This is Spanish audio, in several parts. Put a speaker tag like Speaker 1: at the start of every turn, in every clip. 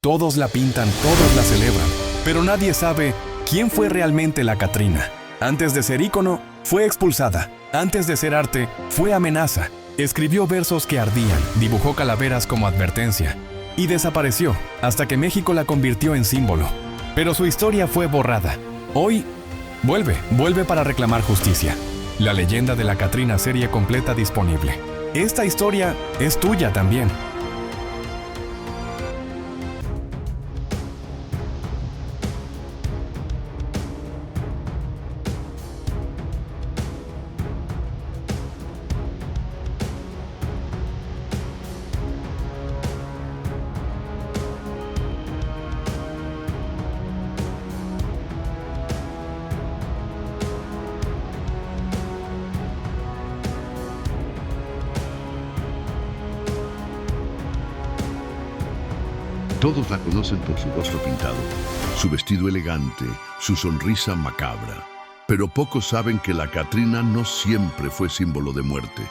Speaker 1: Todos la pintan, todos la celebran, pero nadie sabe quién fue realmente la Catrina. Antes de ser ícono, fue expulsada. Antes de ser arte, fue amenaza. Escribió versos que ardían, dibujó calaveras como advertencia y desapareció hasta que México la convirtió en símbolo. Pero su historia fue borrada. Hoy, vuelve para reclamar justicia. La leyenda de la Catrina, serie completa disponible. Esta historia es tuya también.
Speaker 2: Todos la conocen por su rostro pintado, su vestido elegante, su sonrisa macabra. Pero pocos saben que la Catrina no siempre fue símbolo de muerte,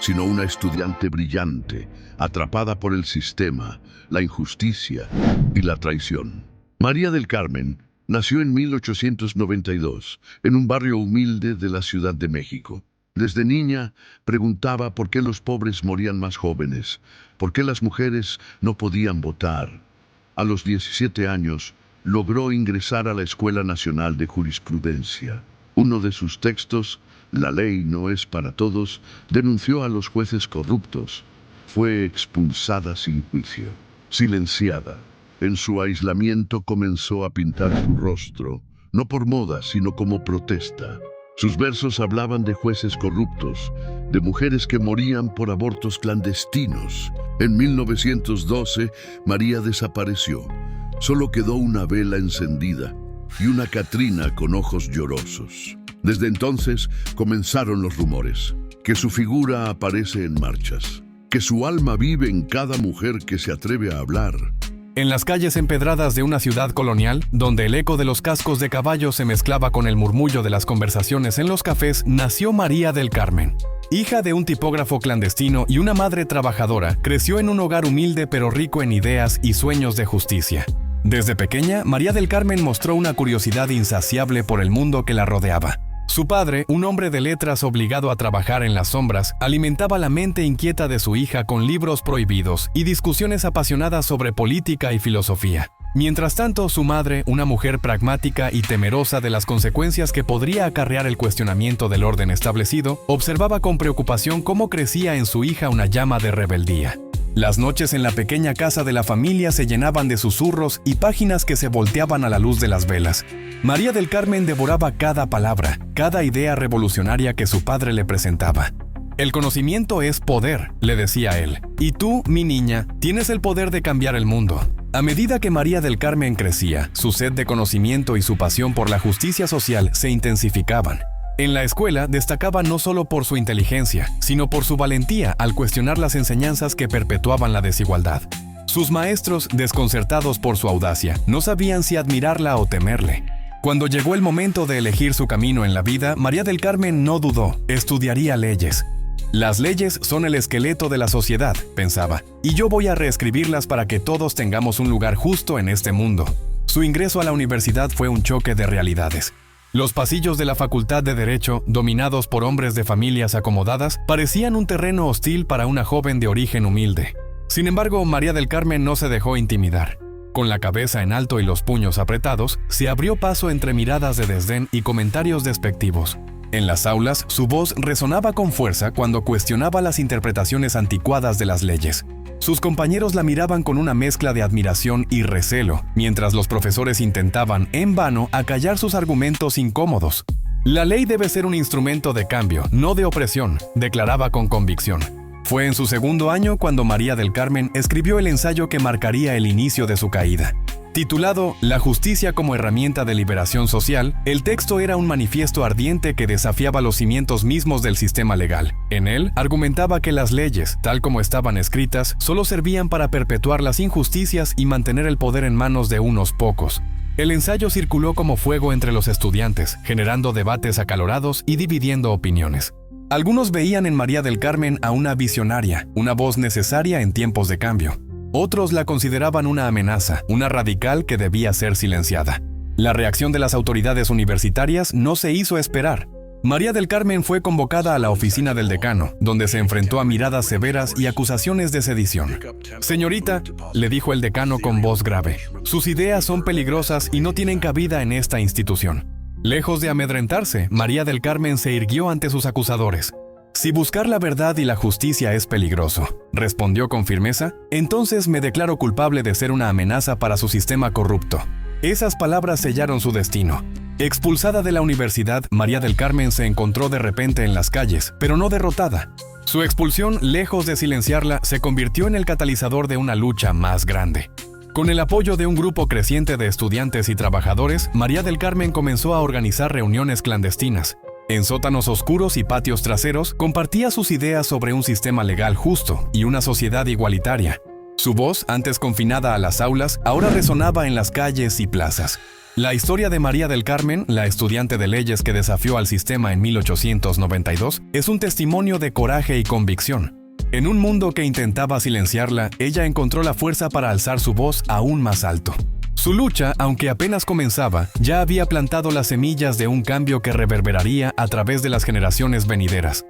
Speaker 2: sino una estudiante brillante, atrapada por el sistema, la injusticia y la traición. María del Carmen nació en 1892, en un barrio humilde de la Ciudad de México. Desde niña preguntaba por qué los pobres morían más jóvenes, por qué las mujeres no podían votar. A los 17 años, logró ingresar a la Escuela Nacional de Jurisprudencia. Uno de sus textos, La ley no es para todos, denunció a los jueces corruptos. Fue expulsada sin juicio, silenciada. En su aislamiento comenzó a pintar su rostro, no por moda, sino como protesta. Sus versos hablaban de jueces corruptos, de mujeres que morían por abortos clandestinos. En 1912, María desapareció. Solo quedó una vela encendida y una Catrina con ojos llorosos. Desde entonces comenzaron los rumores, que su figura aparece en marchas, que su alma vive en cada mujer que se atreve a hablar.
Speaker 1: En las calles empedradas de una ciudad colonial, donde el eco de los cascos de caballo se mezclaba con el murmullo de las conversaciones en los cafés, nació María del Carmen. Hija de un tipógrafo clandestino y una madre trabajadora, creció en un hogar humilde pero rico en ideas y sueños de justicia. Desde pequeña, María del Carmen mostró una curiosidad insaciable por el mundo que la rodeaba. Su padre, un hombre de letras obligado a trabajar en las sombras, alimentaba la mente inquieta de su hija con libros prohibidos y discusiones apasionadas sobre política y filosofía. Mientras tanto, su madre, una mujer pragmática y temerosa de las consecuencias que podría acarrear el cuestionamiento del orden establecido, observaba con preocupación cómo crecía en su hija una llama de rebeldía. Las noches en la pequeña casa de la familia se llenaban de susurros y páginas que se volteaban a la luz de las velas. María del Carmen devoraba cada palabra, cada idea revolucionaria que su padre le presentaba. El conocimiento es poder, le decía él, y tú, mi niña, tienes el poder de cambiar el mundo. A medida que María del Carmen crecía, su sed de conocimiento y su pasión por la justicia social se intensificaban. En la escuela destacaba no solo por su inteligencia, sino por su valentía al cuestionar las enseñanzas que perpetuaban la desigualdad. Sus maestros, desconcertados por su audacia, no sabían si admirarla o temerle. Cuando llegó el momento de elegir su camino en la vida, María del Carmen no dudó, estudiaría leyes. Las leyes son el esqueleto de la sociedad, pensaba, y yo voy a reescribirlas para que todos tengamos un lugar justo en este mundo. Su ingreso a la universidad fue un choque de realidades. Los pasillos de la Facultad de Derecho, dominados por hombres de familias acomodadas, parecían un terreno hostil para una joven de origen humilde. Sin embargo, María del Carmen no se dejó intimidar. Con la cabeza en alto y los puños apretados, se abrió paso entre miradas de desdén y comentarios despectivos. En las aulas, su voz resonaba con fuerza cuando cuestionaba las interpretaciones anticuadas de las leyes. Sus compañeros la miraban con una mezcla de admiración y recelo, mientras los profesores intentaban, en vano, acallar sus argumentos incómodos. La ley debe ser un instrumento de cambio, no de opresión, declaraba con convicción. Fue en su segundo año cuando María del Carmen escribió el ensayo que marcaría el inicio de su caída. Titulado La justicia como herramienta de liberación social, el texto era un manifiesto ardiente que desafiaba los cimientos mismos del sistema legal. En él, argumentaba que las leyes, tal como estaban escritas, solo servían para perpetuar las injusticias y mantener el poder en manos de unos pocos. El ensayo circuló como fuego entre los estudiantes, generando debates acalorados y dividiendo opiniones. Algunos veían en María del Carmen a una visionaria, una voz necesaria en tiempos de cambio. Otros la consideraban una amenaza, una radical que debía ser silenciada. La reacción de las autoridades universitarias no se hizo esperar. María del Carmen fue convocada a la oficina del decano, donde se enfrentó a miradas severas y acusaciones de sedición. «Señorita», le dijo el decano con voz grave, «sus ideas son peligrosas y no tienen cabida en esta institución». Lejos de amedrentarse, María del Carmen se irguió ante sus acusadores. «Si buscar la verdad y la justicia es peligroso», respondió con firmeza, «entonces me declaro culpable de ser una amenaza para su sistema corrupto». Esas palabras sellaron su destino. Expulsada de la universidad, María del Carmen se encontró de repente en las calles, pero no derrotada. Su expulsión, lejos de silenciarla, se convirtió en el catalizador de una lucha más grande. Con el apoyo de un grupo creciente de estudiantes y trabajadores, María del Carmen comenzó a organizar reuniones clandestinas. En sótanos oscuros y patios traseros, compartía sus ideas sobre un sistema legal justo y una sociedad igualitaria. Su voz, antes confinada a las aulas, ahora resonaba en las calles y plazas. La historia de María del Carmen, la estudiante de leyes que desafió al sistema en 1892, es un testimonio de coraje y convicción. En un mundo que intentaba silenciarla, ella encontró la fuerza para alzar su voz aún más alto. Su lucha, aunque apenas comenzaba, ya había plantado las semillas de un cambio que reverberaría a través de las generaciones venideras.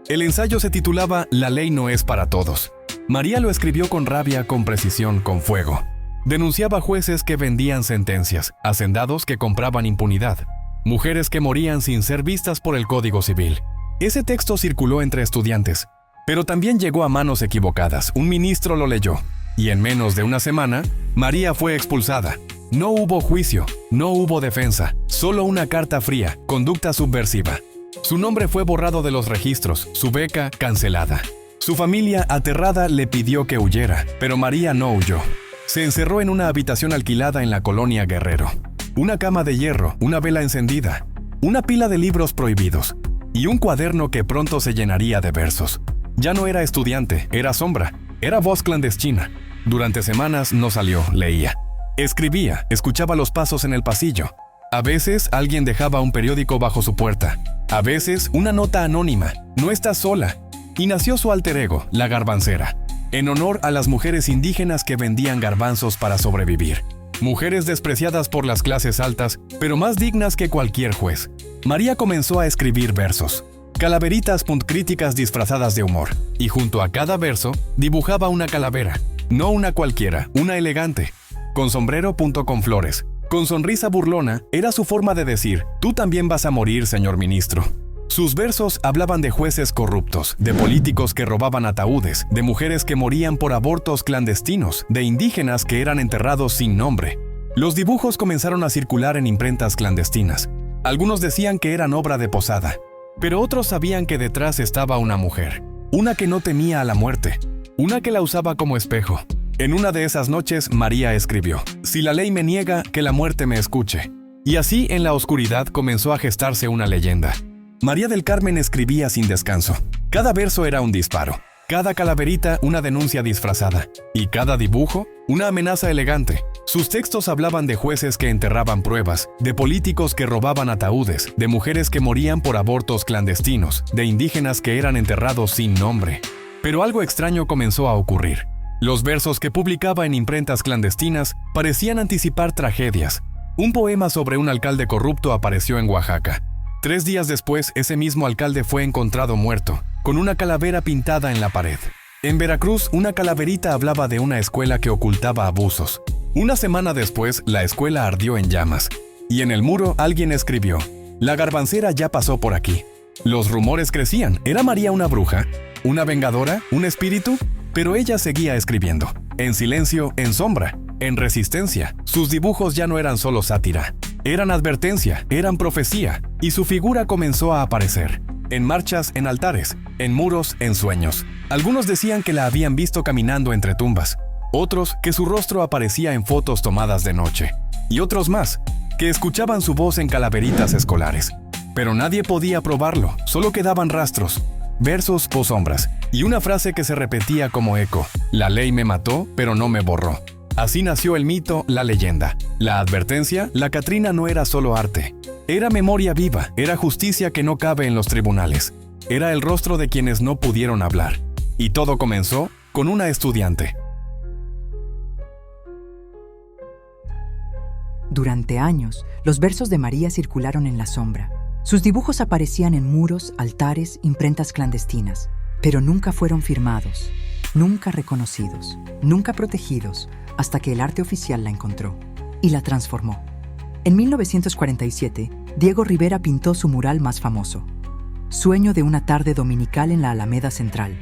Speaker 1: El ensayo se titulaba «La ley no es para todos». María lo escribió con rabia, con precisión, con fuego. Denunciaba jueces que vendían sentencias, hacendados que compraban impunidad, mujeres que morían sin ser vistas por el Código Civil. Ese texto circuló entre estudiantes, pero también llegó a manos equivocadas. Un ministro lo leyó, y en menos de una semana, María fue expulsada. No hubo juicio, no hubo defensa, solo una carta fría, conducta subversiva. Su nombre fue borrado de los registros, su beca cancelada. Su familia, aterrada, le pidió que huyera, pero María no huyó. Se encerró en una habitación alquilada en la colonia Guerrero. Una cama de hierro, una vela encendida, una pila de libros prohibidos y un cuaderno que pronto se llenaría de versos. Ya no era estudiante, era sombra, era voz clandestina. Durante semanas no salió, leía. Escribía, escuchaba los pasos en el pasillo. A veces alguien dejaba un periódico bajo su puerta. A veces una nota anónima, «No estás sola». Y nació su alter ego, la garbancera, en honor a las mujeres indígenas que vendían garbanzos para sobrevivir. Mujeres despreciadas por las clases altas, pero más dignas que cualquier juez. María comenzó a escribir versos, calaveritas críticas disfrazadas de humor, y junto a cada verso dibujaba una calavera, no una cualquiera, una elegante, con sombrero con flores. Con sonrisa burlona, era su forma de decir, «Tú también vas a morir, señor ministro». Sus versos hablaban de jueces corruptos, de políticos que robaban ataúdes, de mujeres que morían por abortos clandestinos, de indígenas que eran enterrados sin nombre. Los dibujos comenzaron a circular en imprentas clandestinas. Algunos decían que eran obra de Posada, pero otros sabían que detrás estaba una mujer, una que no temía a la muerte, una que la usaba como espejo. En una de esas noches, María escribió, «Si la ley me niega, que la muerte me escuche». Y así, en la oscuridad, comenzó a gestarse una leyenda. María del Carmen escribía sin descanso. Cada verso era un disparo, cada calaverita una denuncia disfrazada, y cada dibujo una amenaza elegante. Sus textos hablaban de jueces que enterraban pruebas, de políticos que robaban ataúdes, de mujeres que morían por abortos clandestinos, de indígenas que eran enterrados sin nombre. Pero algo extraño comenzó a ocurrir. Los versos que publicaba en imprentas clandestinas parecían anticipar tragedias. Un poema sobre un alcalde corrupto apareció en Oaxaca. 3 días después, ese mismo alcalde fue encontrado muerto, con una calavera pintada en la pared. En Veracruz, una calaverita hablaba de una escuela que ocultaba abusos. Una semana después, la escuela ardió en llamas. Y en el muro alguien escribió, «La garbancera ya pasó por aquí». Los rumores crecían. ¿Era María una bruja? ¿Una vengadora? ¿Un espíritu? Pero ella seguía escribiendo. En silencio, en sombra, en resistencia. Sus dibujos ya no eran solo sátira. Eran advertencia, eran profecía, y su figura comenzó a aparecer. En marchas, en altares, en muros, en sueños. Algunos decían que la habían visto caminando entre tumbas. Otros, que su rostro aparecía en fotos tomadas de noche. Y otros más, que escuchaban su voz en calaveritas escolares. Pero nadie podía probarlo, solo quedaban rastros, versos o sombras, y una frase que se repetía como eco. «La ley me mató, pero no me borró». Así nació el mito, la leyenda. La advertencia, la Catrina no era solo arte. Era memoria viva, era justicia que no cabe en los tribunales. Era el rostro de quienes no pudieron hablar. Y todo comenzó con una estudiante.
Speaker 3: Durante años, los versos de María circularon en la sombra. Sus dibujos aparecían en muros, altares, imprentas clandestinas, pero nunca fueron firmados, nunca reconocidos, nunca protegidos, hasta que el arte oficial la encontró y la transformó. En 1947, Diego Rivera pintó su mural más famoso, Sueño de una tarde dominical en la Alameda Central,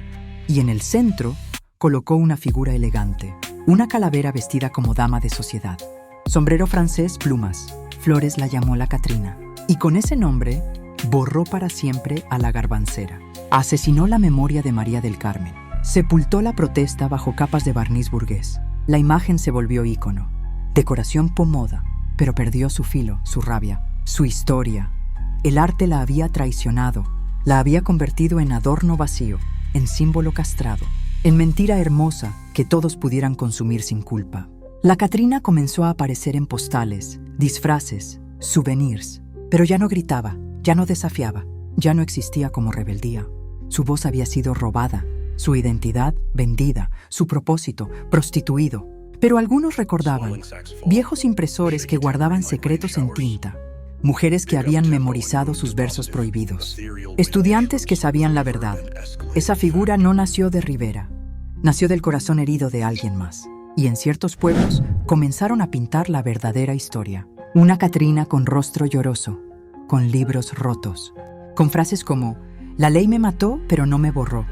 Speaker 3: y en el centro colocó una figura elegante, una calavera vestida como dama de sociedad. Sombrero francés, plumas. Flores la llamó la Catrina. Y con ese nombre, borró para siempre a la Garbancera. Asesinó la memoria de María del Carmen. Sepultó la protesta bajo capas de barniz burgués. La imagen se volvió ícono. Decoración pomoda, pero perdió su filo, su rabia, su historia. El arte la había traicionado. La había convertido en adorno vacío, en símbolo castrado, en mentira hermosa que todos pudieran consumir sin culpa. La Catrina comenzó a aparecer en postales, disfraces, souvenirs, pero ya no gritaba, ya no desafiaba, ya no existía como rebeldía. Su voz había sido robada, su identidad vendida, su propósito prostituido. Pero algunos recordaban viejos impresores que guardaban secretos en tinta, mujeres que habían memorizado sus versos prohibidos, estudiantes que sabían la verdad. Esa figura no nació de Rivera, nació del corazón herido de alguien más. Y en ciertos pueblos comenzaron a pintar la verdadera historia. Una Catrina con rostro lloroso, con libros rotos, con frases como «La ley me mató, pero no me borró».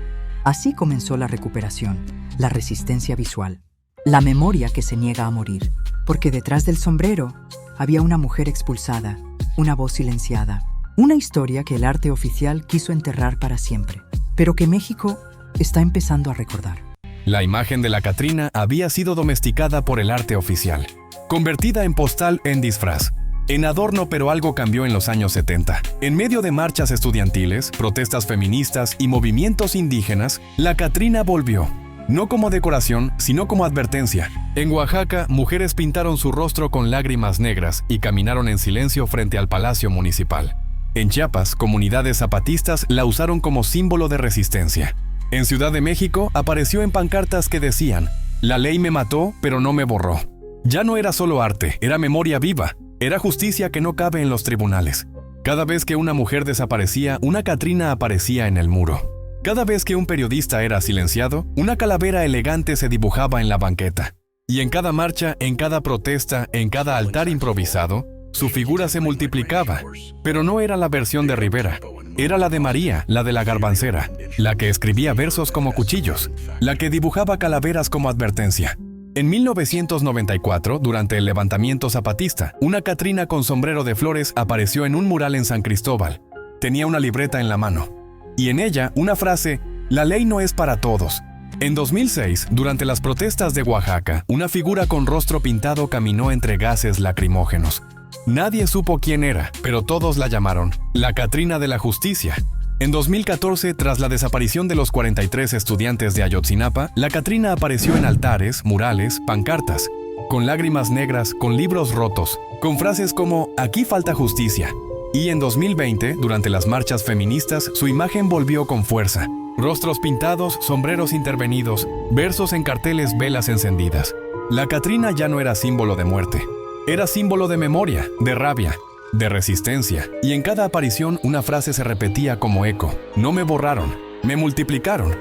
Speaker 3: Así comenzó la recuperación, la resistencia visual, la memoria que se niega a morir. Porque detrás del sombrero había una mujer expulsada, una voz silenciada, una historia que el arte oficial quiso enterrar para siempre, pero que México está empezando a recordar.
Speaker 1: La imagen de la Catrina había sido domesticada por el arte oficial, convertida en postal, en disfraz, en adorno, pero algo cambió en los años 70. En medio de marchas estudiantiles, protestas feministas y movimientos indígenas, la Catrina volvió, no como decoración, sino como advertencia. En Oaxaca, mujeres pintaron su rostro con lágrimas negras y caminaron en silencio frente al Palacio Municipal. En Chiapas, comunidades zapatistas la usaron como símbolo de resistencia. En Ciudad de México apareció en pancartas que decían «La ley me mató, pero no me borró». Ya no era solo arte, era memoria viva, era justicia que no cabe en los tribunales. Cada vez que una mujer desaparecía, una Catrina aparecía en el muro. Cada vez que un periodista era silenciado, una calavera elegante se dibujaba en la banqueta. Y en cada marcha, en cada protesta, en cada altar improvisado, su figura se multiplicaba. Pero no era la versión de Rivera. Era la de María, la de la Garbancera, la que escribía versos como cuchillos, la que dibujaba calaveras como advertencia. En 1994, durante el levantamiento zapatista, una Catrina con sombrero de flores apareció en un mural en San Cristóbal. Tenía una libreta en la mano, y en ella una frase, «La ley no es para todos». En 2006, durante las protestas de Oaxaca, una figura con rostro pintado caminó entre gases lacrimógenos. Nadie supo quién era, pero todos la llamaron la Catrina de la Justicia. En 2014, tras la desaparición de los 43 estudiantes de Ayotzinapa, la Catrina apareció en altares, murales, pancartas, con lágrimas negras, con libros rotos, con frases como «Aquí falta justicia». Y en 2020, durante las marchas feministas, su imagen volvió con fuerza. Rostros pintados, sombreros intervenidos, versos en carteles, velas encendidas. La Catrina ya no era símbolo de muerte. Era símbolo de memoria, de rabia, de resistencia, y en cada aparición una frase se repetía como eco. No me borraron, me multiplicaron.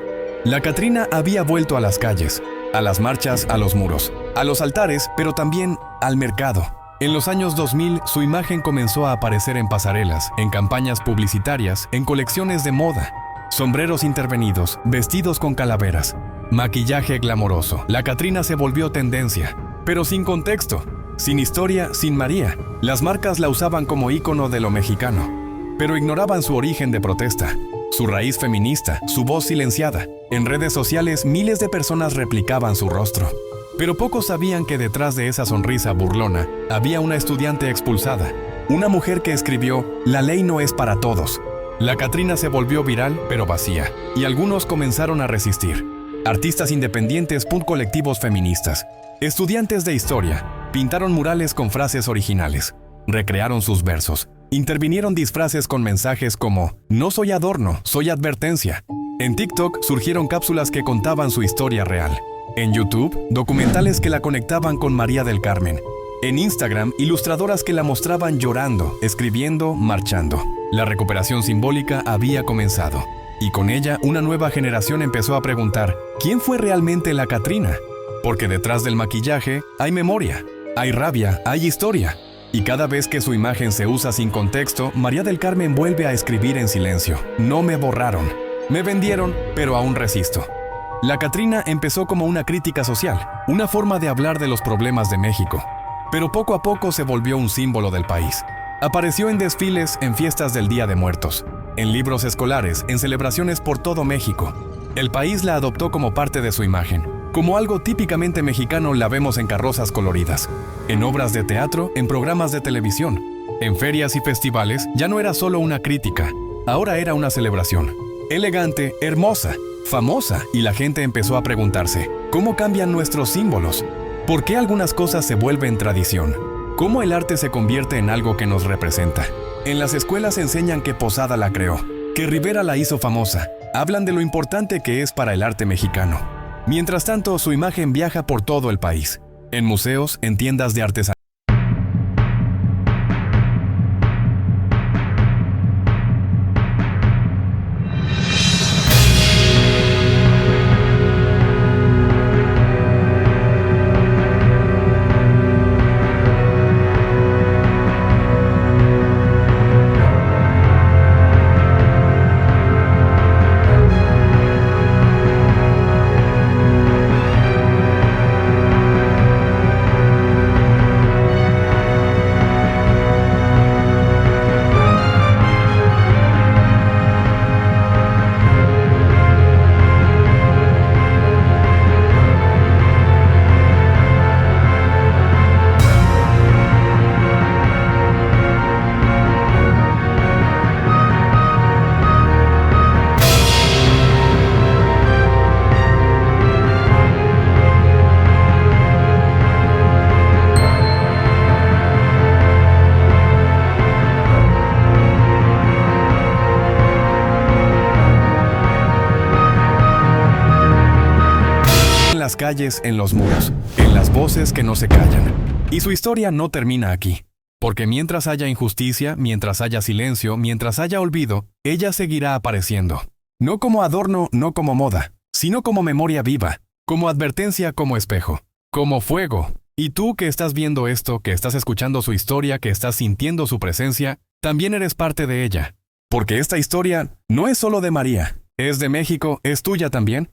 Speaker 1: La Catrina había vuelto a las calles, a las marchas, a los muros, a los altares, pero también al mercado. En los años 2000, su imagen comenzó a aparecer en pasarelas, en campañas publicitarias, en colecciones de moda. Sombreros intervenidos, vestidos con calaveras, maquillaje glamoroso. La Catrina se volvió tendencia, pero sin contexto. Sin historia, sin María. Las marcas la usaban como ícono de lo mexicano, pero ignoraban su origen de protesta, su raíz feminista, su voz silenciada. En redes sociales, miles de personas replicaban su rostro. Pero pocos sabían que detrás de esa sonrisa burlona había una estudiante expulsada, una mujer que escribió «La ley no es para todos». La Catrina se volvió viral, pero vacía, y algunos comenzaron a resistir. Artistas independientes, colectivos feministas, estudiantes de historia, pintaron murales con frases originales, recrearon sus versos, intervinieron disfraces con mensajes como «No soy adorno, soy advertencia». En TikTok surgieron cápsulas que contaban su historia real. En YouTube, documentales que la conectaban con María del Carmen. En Instagram, ilustradoras que la mostraban llorando, escribiendo, marchando. La recuperación simbólica había comenzado. Y con ella, una nueva generación empezó a preguntar, ¿quién fue realmente la Catrina? Porque detrás del maquillaje hay memoria, hay rabia, hay historia. Y cada vez que su imagen se usa sin contexto, María del Carmen vuelve a escribir en silencio. No me borraron. Me vendieron, pero aún resisto. La Catrina empezó como una crítica social, una forma de hablar de los problemas de México. Pero poco a poco se volvió un símbolo del país. Apareció en desfiles, en fiestas del Día de Muertos, en libros escolares, en celebraciones por todo México. El país la adoptó como parte de su imagen. Como algo típicamente mexicano la vemos en carrozas coloridas, en obras de teatro, en programas de televisión. En ferias y festivales ya no era solo una crítica, ahora era una celebración. Elegante, hermosa, famosa, y la gente empezó a preguntarse, ¿cómo cambian nuestros símbolos? ¿Por qué algunas cosas se vuelven tradición? ¿Cómo el arte se convierte en algo que nos representa? En las escuelas enseñan que Posada la creó, que Rivera la hizo famosa. Hablan de lo importante que es para el arte mexicano. Mientras tanto, su imagen viaja por todo el país, en museos, en tiendas de artesanía. Las calles, en los muros, en las voces que no se callan. Y su historia no termina aquí. Porque mientras haya injusticia, mientras haya silencio, mientras haya olvido, ella seguirá apareciendo. No como adorno, no como moda, sino como memoria viva, como advertencia, como espejo, como fuego. Y tú que estás viendo esto, que estás escuchando su historia, que estás sintiendo su presencia, también eres parte de ella. Porque esta historia no es solo de María, es de México, es tuya también.